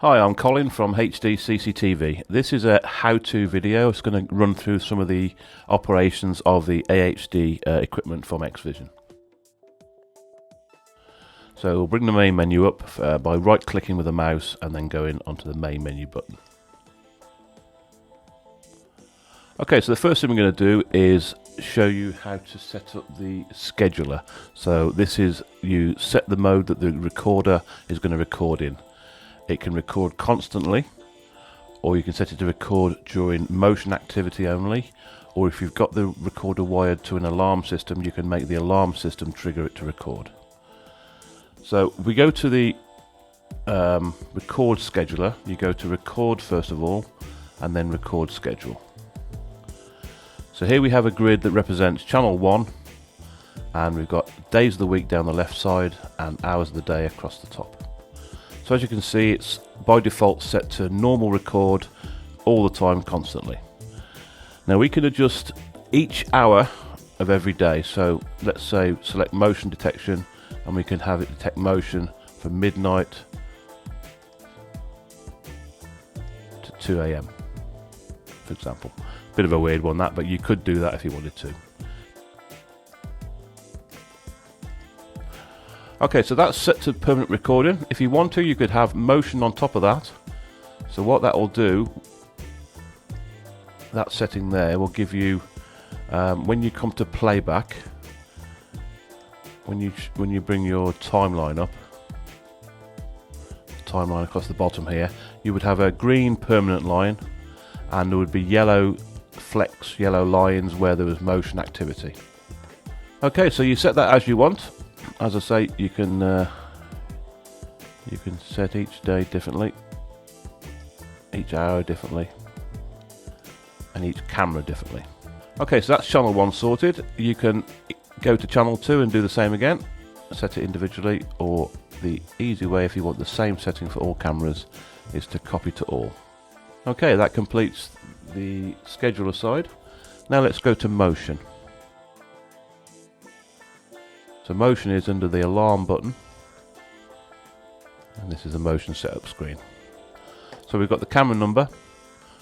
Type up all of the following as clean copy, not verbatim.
Hi, I'm Colin from HDCCTV. This is a how-to video. It's going to run through some of the operations of the AHD equipment from Xvision. So we'll bring the main menu up by right-clicking with the mouse and then going onto the main menu button. Okay, so the first thing we're going to do is show you how to set up the scheduler. So this is, you set the mode that the recorder is going to record in. It can record constantly, or you can set it to record during motion activity only, or if you've got the recorder wired to an alarm system, you can make the alarm system trigger it to record. So we go to the record scheduler. You go to record first of all, and then record schedule. So here we have a grid that represents channel 1, and we've got days of the week down the left side and hours of the day across the top. So as you can see, it's by default set to normal record all the time, constantly. Now we can adjust each hour of every day. So let's say select motion detection, and we can have it detect motion from midnight to 2 AM, for example. Bit of a weird one that, but you could do that if you wanted to. Okay, so that's set to permanent recording. If you want to, you could have motion on top of that. So what that will do, that setting there will give you, when you come to playback, when you bring your timeline up, timeline across the bottom here, you would have a green permanent line, and there would be yellow flecks, yellow lines where there was motion activity. Okay, so you set that as you want. As I say, you can set each day differently, each hour differently, and each camera differently. Okay, so that's channel 1 sorted. You can go to channel 2 and do the same again, set it individually, or the easy way, if you want the same setting for all cameras, is to copy to all. Okay, that completes the scheduler side. Now let's go to motion. So motion is under the alarm button, and this is the motion setup screen. So we've got the camera number,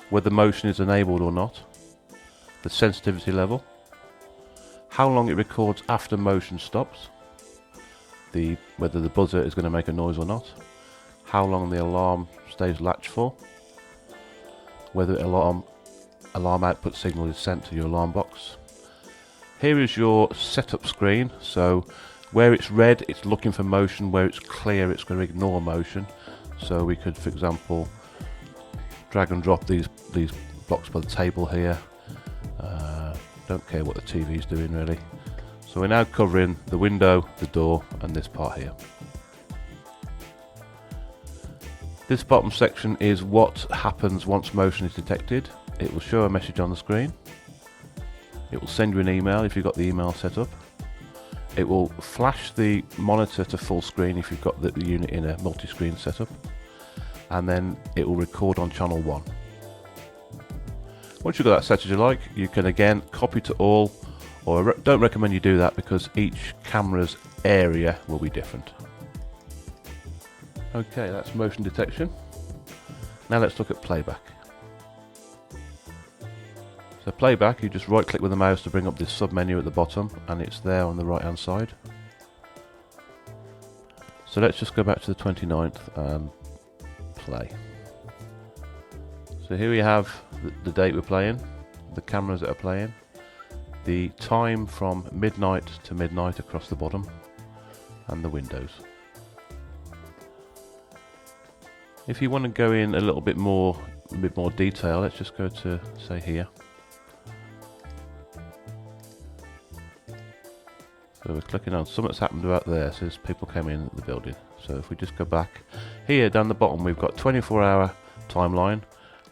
whether motion is enabled or not, the sensitivity level, how long it records after motion stops, whether the buzzer is going to make a noise or not, how long the alarm stays latched for, whether alarm output signal is sent to your alarm box. Here is your setup screen. So where it's red, it's looking for motion. Where it's clear, it's going to ignore motion. So we could, for example, drag and drop these blocks by the table here. Don't care what the TV is doing really. So we're now covering the window, the door, and this part here. This bottom section is what happens once motion is detected. It will show a message on the screen. It will send you an email if you've got the email set up. It will flash the monitor to full screen if you've got the unit in a multi-screen setup. And then it will record on channel 1. Once you've got that set as you like, you can again copy to all, or I don't recommend you do that because each camera's area will be different. Okay, that's motion detection. Now let's look at playback. So playback, you just right click with the mouse to bring up this sub menu at the bottom, and it's there on the right hand side. So let's just go back to the 29th and play. So here we have the date we're playing, the cameras that are playing, the time from midnight to midnight across the bottom, and the windows. If you want to go in a little bit more detail, let's just go to, say, here. So we're clicking on something's happened about there, says people came in the building. So if we just go back here down the bottom, we've got 24-hour timeline.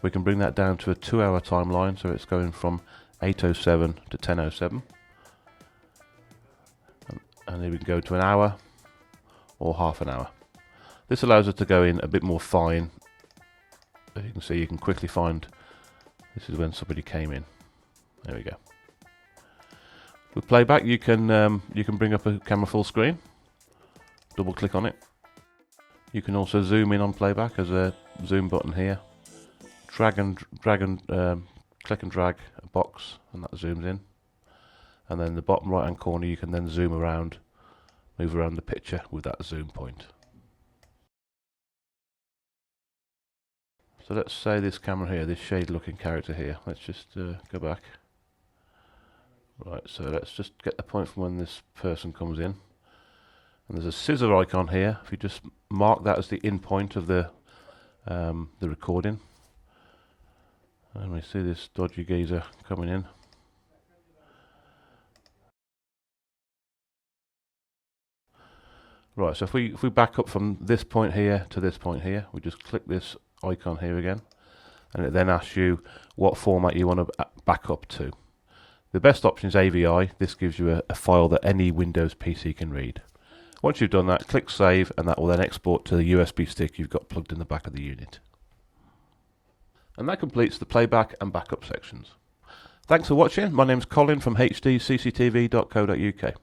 We can bring that down to a 2-hour timeline, so it's going from 8:07 to 10:07. And then we can go to an hour or half an hour. This allows us to go in a bit more fine. As you can see, you can quickly find this is when somebody came in. There we go. With playback, you can bring up a camera full screen, double click on it. You can also zoom in on Playback. There's a zoom button here. Click and drag a box, and that zooms in. And then the bottom right hand corner, you can then zoom around, move around the picture with that zoom point. So let's say this camera here, this shade looking character here, let's just go back. Right, so let's just get the point from when this person comes in. And there's a scissor icon here. If you just mark that as the in point of the recording. And we see this dodgy geezer coming in. Right, so if we back up from this point here to this point here, we just click this icon here again, and it then asks you what format you want to back up to. The best option is AVI. This gives you a file that any Windows PC can read. Once you've done that, click save, and that will then export to the USB stick you've got plugged in the back of the unit. And that completes the playback and backup sections. Thanks for watching. My name's Colin from HDCCTV.co.uk.